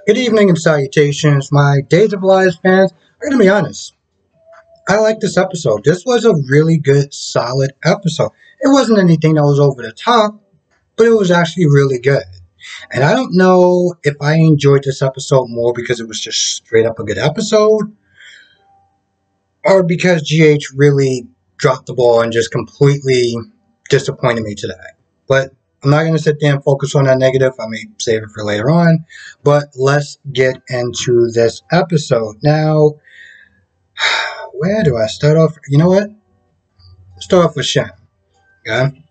Good evening and salutations, my Days of Lives fans. I'm going to be honest. I like this episode. This was a really good, solid episode. It wasn't anything that was over the top, but it was actually really good. And I don't know if I enjoyed this episode more because it was just straight up a good episode, or because GH really dropped the ball and just completely disappointed me today. But I'm not going to sit there and focus on that negative. I may save it for later on. But let's get into this episode. Now, where do I start off? You know what? Start off with Shen. Okay?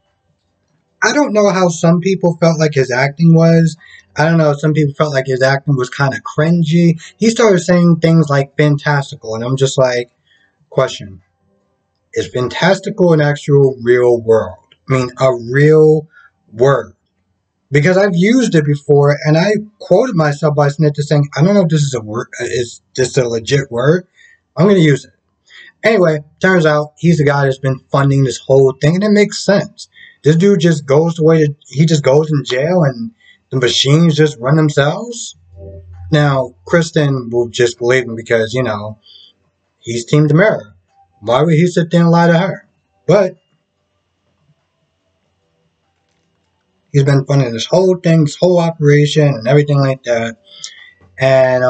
I don't know how some people felt like his acting was. I don't know. Some people felt like his acting was kind of cringy. He started saying things like fantastical, and I'm just like, question. Is fantastical an actual real world? I mean, a real word. Because I've used it before, and I quoted myself by saying, I don't know if this is a word, is this a legit word? I'm going to use it. Anyway, turns out he's the guy that's been funding this whole thing, and it makes sense. This dude just goes he just goes in jail, and the machines just run themselves. Now, Kristen will just believe him because, he's Team Demira. Why would he sit there and lie to her? But he's been funding this whole thing, this whole operation, and everything like that. And,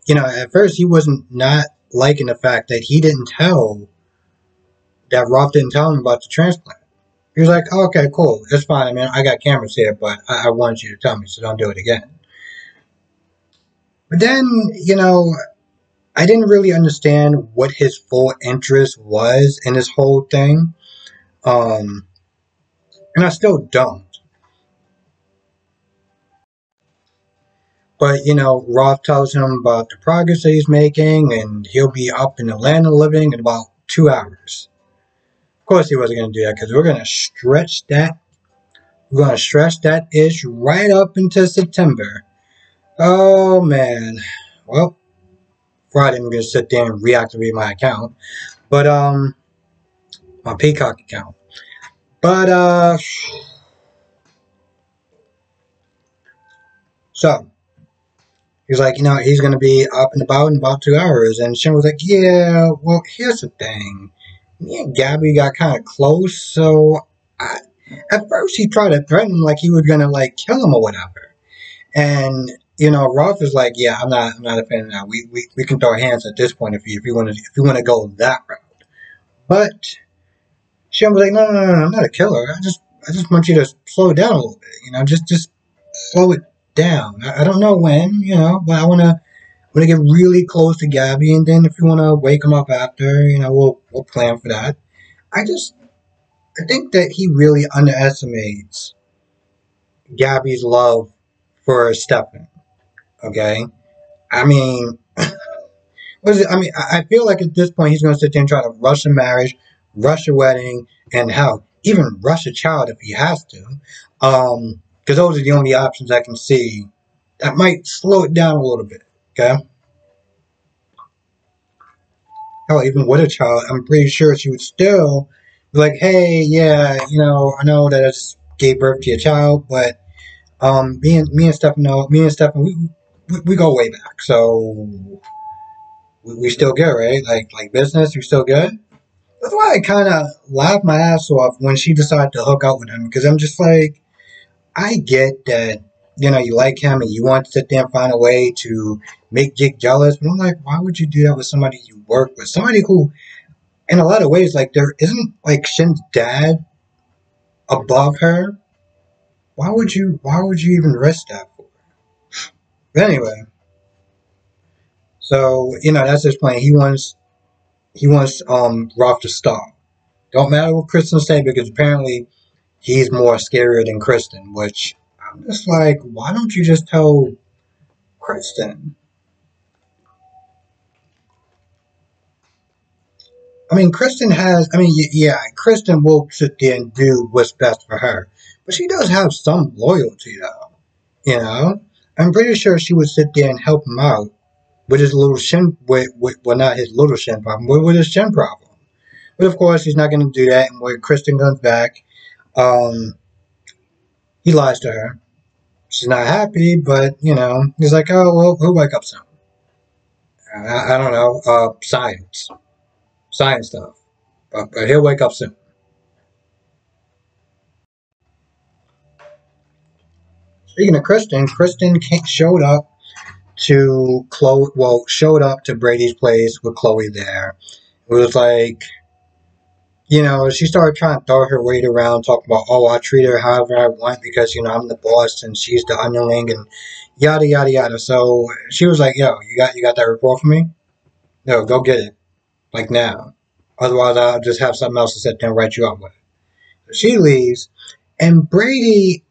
at first he wasn't not liking the fact that Roth didn't tell him about the transplant. He was like, oh, okay, cool, it's fine. I mean, I got cameras here, but I want you to tell me, so don't do it again. But then, I didn't really understand what his full interest was in this whole thing. And I still don't. But, Roth tells him about the progress that he's making, and he'll be up in Atlanta living in about 2 hours. Of course he wasn't going to do that because we're going to stretch that ish right up into September. Oh, man. Well, Friday I'm going to sit there and reactivate my account. But, my Peacock account. But, so, he's like, he's going to be up and about in about 2 hours. And Shen was like, yeah, well, here's the thing. Me and Gabby got kind of close, so at first he tried to threaten him like he was going to, kill him or whatever. And, Roth is like, yeah, I'm not a fan of that. We can throw hands at this point if you want to go that route. But Shen was like, no, I'm not a killer. I just want you to slow it down a little bit. Just slow it down. I don't know when, but I want to get really close to Gabby, and then if you want to wake him up after, we'll plan for that. I think that he really underestimates Gabby's love for Stefan. Okay? I mean, I feel like at this point he's going to sit there and try to rush a marriage, rush a wedding, and hell, even rush a child if he has to. Because those are the only options I can see that might slow it down a little bit. Okay? Hell, even with a child, I'm pretty sure she would still be like, hey, yeah, I know that I just gave birth to a child, but me and Stefan, we go way back, so we still good, right? Like business, we still good. That's why I kind of laughed my ass off when she decided to hook up with him, because I'm just like, I get that, you like him and you want to sit there and find a way to make Jake jealous, but I'm like, why would you do that with somebody you work with? Somebody who, in a lot of ways, there isn't, Shin's dad above her. Why would you even risk that for? But anyway, so, that's his plan. He wants Roth to stop. Don't matter what Kristen say, because apparently he's more scarier than Kristen, which I'm just like, why don't you just tell Kristen? I mean, Kristen will sit there and do what's best for her. But she does have some loyalty, though. I'm pretty sure she would sit there and help him out with his little shin, well, not his little shin problem, but with his shin problem. But of course, he's not going to do that. And when Kristen comes back, he lies to her. She's not happy, but he's like, oh well, he'll wake up soon. I don't know, science stuff, but he'll wake up soon. Speaking of Kristen, showed up to Chloe. Well, showed up to Brady's place with Chloe there. It was like, she started trying to throw her weight around, talking about, oh, I treat her however I want because I'm the boss and she's the underling and yada yada yada. So she was like, yo, you got that report for me? No, go get it, like now. Otherwise, I'll just have something else to sit there and write you up with. So she leaves, and Brady.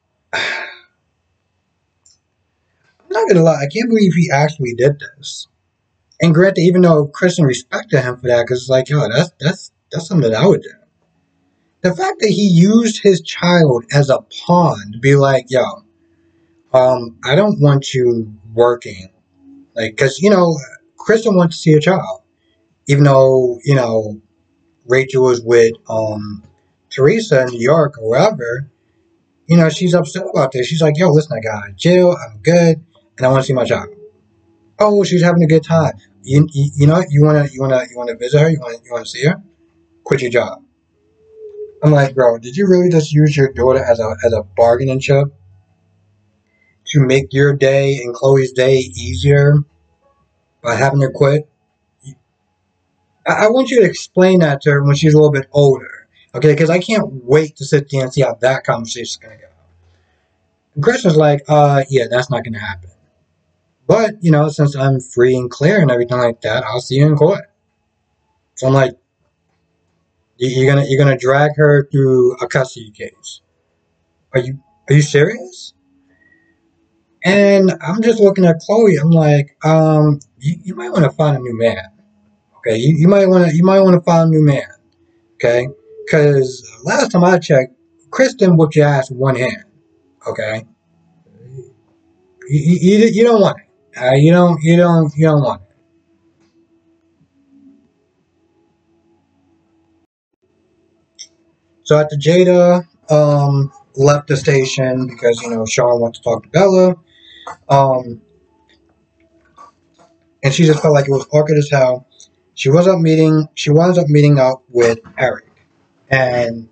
I'm not gonna lie, I can't believe he actually did this. And granted, even though Kristen respected him for that, because it's like, yo, that's something that I would do. The fact that he used his child as a pawn to be like, yo, I don't want you working, like, because Kristen wants to see a child, even though Rachel was with Teresa in New York or wherever. She's upset about this. She's like, yo, listen, I got out of jail, I'm good, and I want to see my child. Oh, she's having a good time. You know, you wanna visit her. You wanna see her. Quit your job. I'm like, bro, did you really just use your daughter as a bargaining chip to make your day and Chloe's day easier by having her quit? I want you to explain that to her when she's a little bit older, okay? Because I can't wait to sit there and see how that conversation's gonna go. And Christian's like, yeah, that's not gonna happen. But since I'm free and clear and everything like that, I'll see you in court. So I'm like, you're gonna drag her through a custody case. Are you serious? And I'm just looking at Chloe. I'm like, you might want to find a new man. Okay, you might want to find a new man. Okay, because last time I checked, Kristen whooped your ass with one hand. Okay, you don't want it. You don't want it. So after Jada left the station because Sean went to talk to Bella, um, and she just felt like it was awkward as hell. She winds up meeting up with Eric, and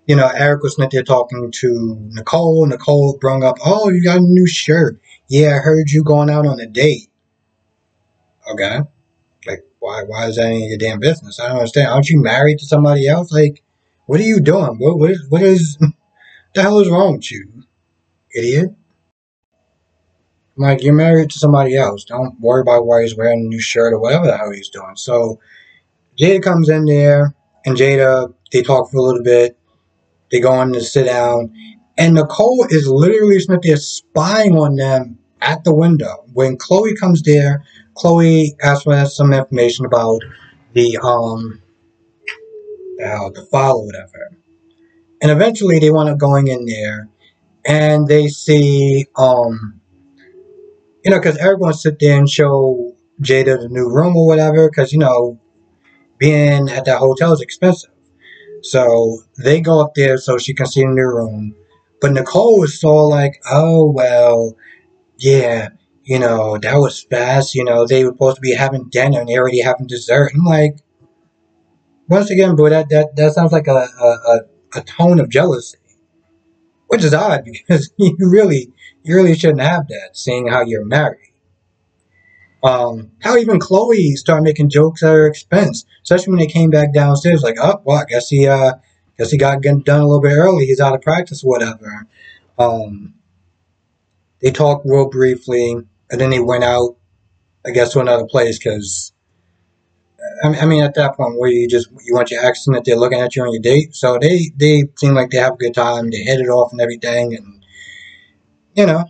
Eric was sitting there talking to Nicole. Nicole brought up, "Oh, you got a new shirt? Yeah, I heard you going out on a date." Okay, like why is that any of your damn business? I don't understand. Aren't you married to somebody else? Like, what are you doing? What is the hell is wrong with you, idiot? Like, you're married to somebody else. Don't worry about why he's wearing a new shirt or whatever the hell he's doing. So Jada comes in there, and they talk for a little bit. They go in to sit down, and Nicole is literally sitting there spying on them at the window. When Chloe comes there, Chloe asks for some information about the file or whatever. And eventually, they wind up going in there, and they see because Eric wants to sit there and show Jada the new room or whatever, because being at that hotel is expensive. So they go up there so she can see the new room. But Nicole was so like, oh, well, yeah, that was fast. They were supposed to be having dinner and they already having dessert. I'm like, once again, bro, that sounds like a tone of jealousy, which is odd because you really shouldn't have that, seeing how you're married. How even Chloe started making jokes at her expense, especially when they came back downstairs. Like, oh, well, I guess he got done a little bit early. He's out of practice, or whatever. Um, they talked real briefly, and then they went out, I guess, to another place because I mean, at that point where you want your accent that they're looking at you on your date, so they seem like they have a good time. They hit it off and everything, and you know,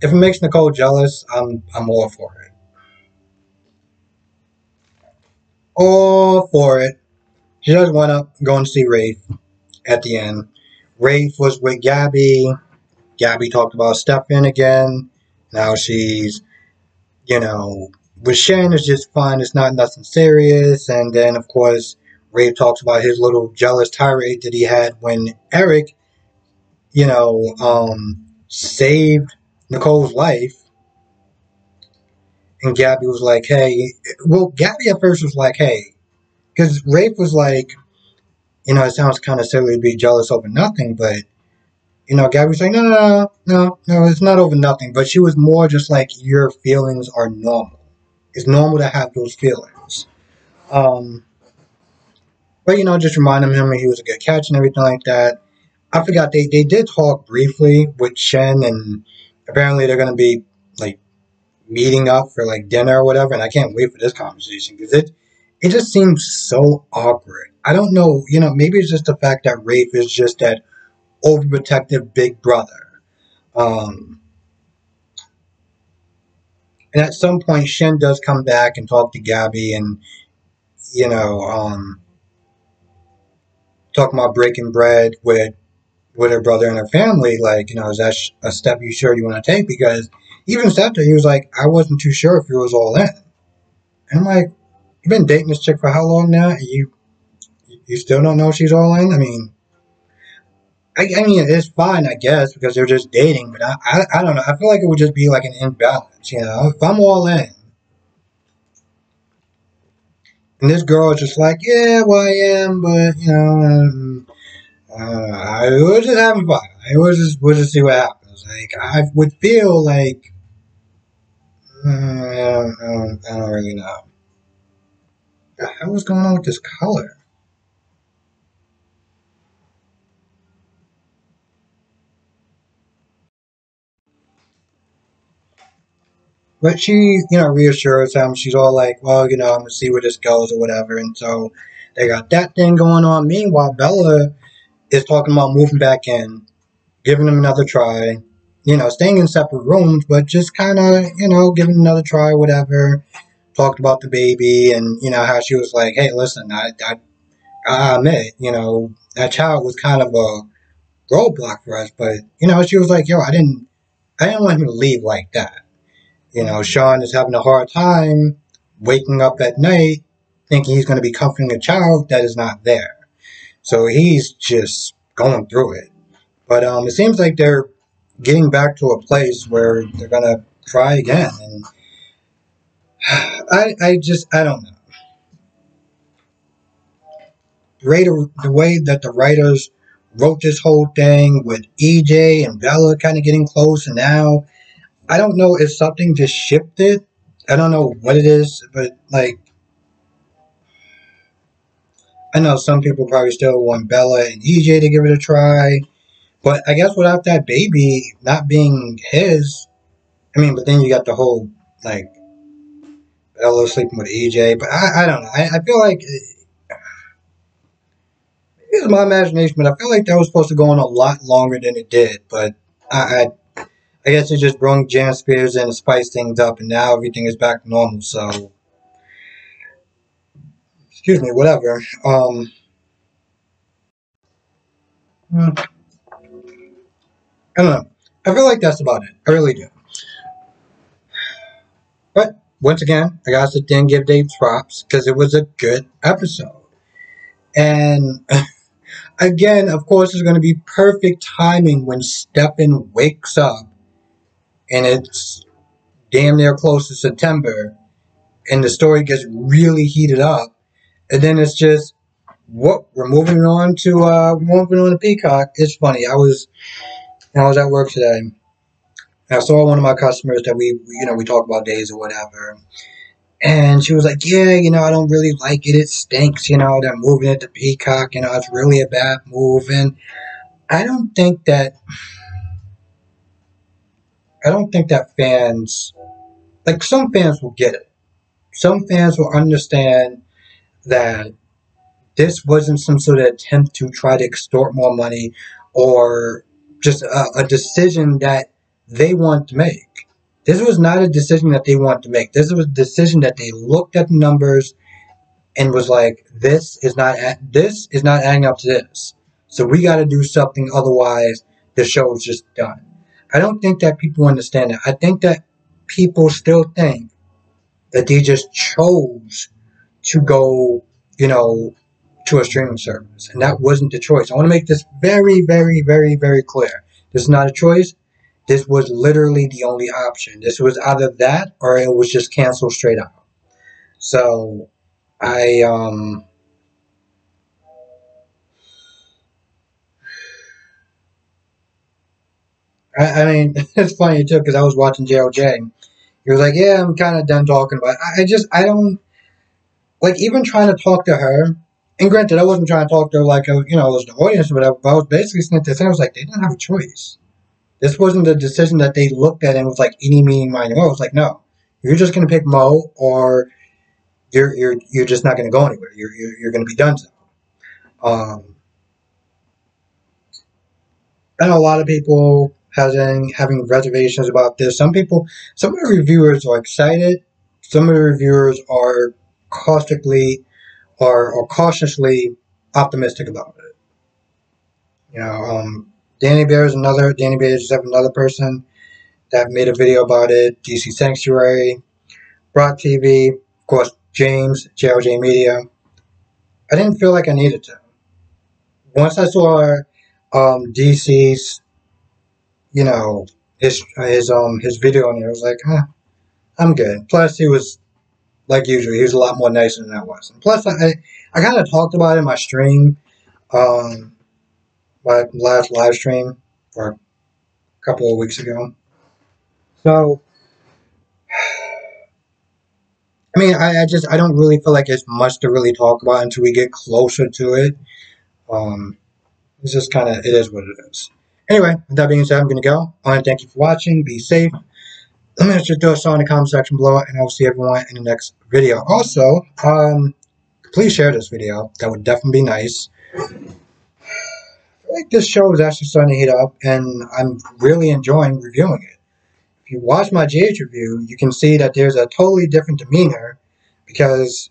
if it makes Nicole jealous, I'm all for it. All for it. She does want to go and see Rafe at the end. Rafe was with Gabby. Gabby talked about Stefan again. Now she's, you know, with Shane it's just fun. It's not nothing serious. And then, of course, Rafe talks about his little jealous tirade that he had when Eric, you know, um, saved Nicole's life. And Gabby was like, hey, well, Gabby at first was like, hey, because Rafe was like, it sounds kind of silly to be jealous over nothing, but, Gabby was like, no, it's not over nothing. But she was more just like, your feelings are normal. It's normal to have those feelings. Um, but, just reminding him he was a good catch and everything like that. I forgot, they did talk briefly with Shen, and apparently they're going to be, like, meeting up for like dinner or whatever, and I can't wait for this conversation because it just seems so awkward. I don't know, maybe it's just the fact that Rafe is just that overprotective big brother. Um, and at some point, Shen does come back and talk to Gabby, and you know, um, talking about breaking bread with her brother and her family. Like, is that a step you sure you want to take? Because even Scepter, he was like, I wasn't too sure if he was all in. And I'm like, you've been dating this chick for how long now? And you still don't know she's all in? I mean, it's fine, I guess, because they're just dating. But I don't know. I feel like it would just be like an imbalance, If I'm all in, and this girl is just like, yeah, well, I am, but we're just having fun. We'll just see what happens. Like, I would feel like, I don't really know. What's going on with this color? But she, reassures him. She's all like, well, I'm going to see where this goes or whatever. And so they got that thing going on. Meanwhile, Bella is talking about moving back in, giving him another try, staying in separate rooms, but just kind of, giving another try, whatever. Talked about the baby and, how she was like, hey, listen, I admit, that child was kind of a roadblock for us. But, she was like, yo, I didn't want him to leave like that. Sean is having a hard time waking up at night thinking he's going to be comforting a child that is not there. So he's just going through it. But it seems like they're getting back to a place where they're going to try again. And I don't know. The way that the writers wrote this whole thing with EJ and Bella kind of getting close, and now I don't know if something just shifted. I don't know what it is, but like, I know some people probably still want Bella and EJ to give it a try, but I guess without that baby not being his, but then you got the whole like Bella sleeping with EJ, but I don't know. I feel like it's my imagination, but I feel like that was supposed to go on a lot longer than it did. But I guess it just brought Jan Spears in to spice things up, and now everything is back to normal. So, excuse me, whatever. I don't know. I feel like that's about it. I really do. But once again, I gotta sit there and give Dave props because it was a good episode. And again, of course, it's going to be perfect timing when Stefan wakes up and it's damn near close to September and the story gets really heated up. And then it's just, what, we're moving on to Peacock. It's funny. I was at work today. I saw one of my customers that we talk about days or whatever. And she was like, yeah, I don't really like it. It stinks, they're moving it to Peacock. It's really a bad move. And I don't think that fans, like some fans will get it. Some fans will understand that this wasn't some sort of attempt to try to extort more money or just a decision that they want to make. This was not a decision that they want to make. This was a decision that they looked at the numbers and was like, this is not adding up to this. So we got to do something, otherwise the show is just done. I don't think that people understand that. I think that people still think that they just chose to go, to a streaming service, and that wasn't the choice. I want to make this very, very, very, very clear. This is not a choice. This was literally the only option. This was either that or it was just canceled straight out. So I I mean it's funny too because I was watching JLJ. He was like, "Yeah, I'm kind of done talking about it." I don't like even trying to talk to her. And granted, I wasn't trying to talk to her like you know, it was the audience or whatever. But I was basically saying to her, I was like, they didn't have a choice. This wasn't a decision that they looked at and was like any meaning, miny, mo. It was like, no, you're just gonna pick Mo, or you're just not gonna go anywhere. You're gonna be done. So, I know a lot of people having reservations about this. Some of the reviewers are excited. Some of the reviewers are caustically or cautiously optimistic about it. You know, Danny Bear is another person that made a video about it. DC Sanctuary, Brock TV, of course, James, JLJ Media. I didn't feel like I needed to. Once I saw DC's, you know, his video on there, I was like, I'm good. Plus, he was like usual. He was a lot more nicer than I was. And plus, I kind of talked about it in my stream, um, my last live stream for a couple of weeks ago. So, I mean, I don't really feel like it's much to really talk about until we get closer to it. Um, it's just kind of, it is what it is. Anyway, with that being said, I'm going to go. I want to thank you for watching. Be safe. Let me know your thoughts in the comment section below, and I will see everyone in the next video. Also, please share this video. That would definitely be nice. I feel like this show is actually starting to heat up, and I'm really enjoying reviewing it. If you watch my GH review, you can see that there's a totally different demeanor because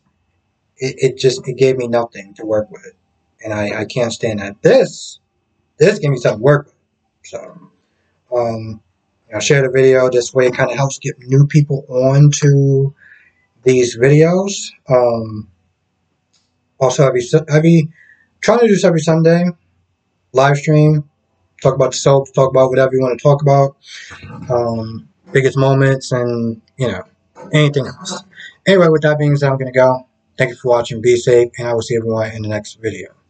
it gave me nothing to work with, and I can't stand that. This gave me something to work with. So, share the video. This way, it kind of helps get new people onto these videos. Also, I'll be trying to do this every Sunday, live stream, talk about the soaps, talk about whatever you want to talk about, biggest moments, and anything else. Anyway, with that being said, I'm gonna go. Thank you for watching. Be safe, and I will see everyone in the next video.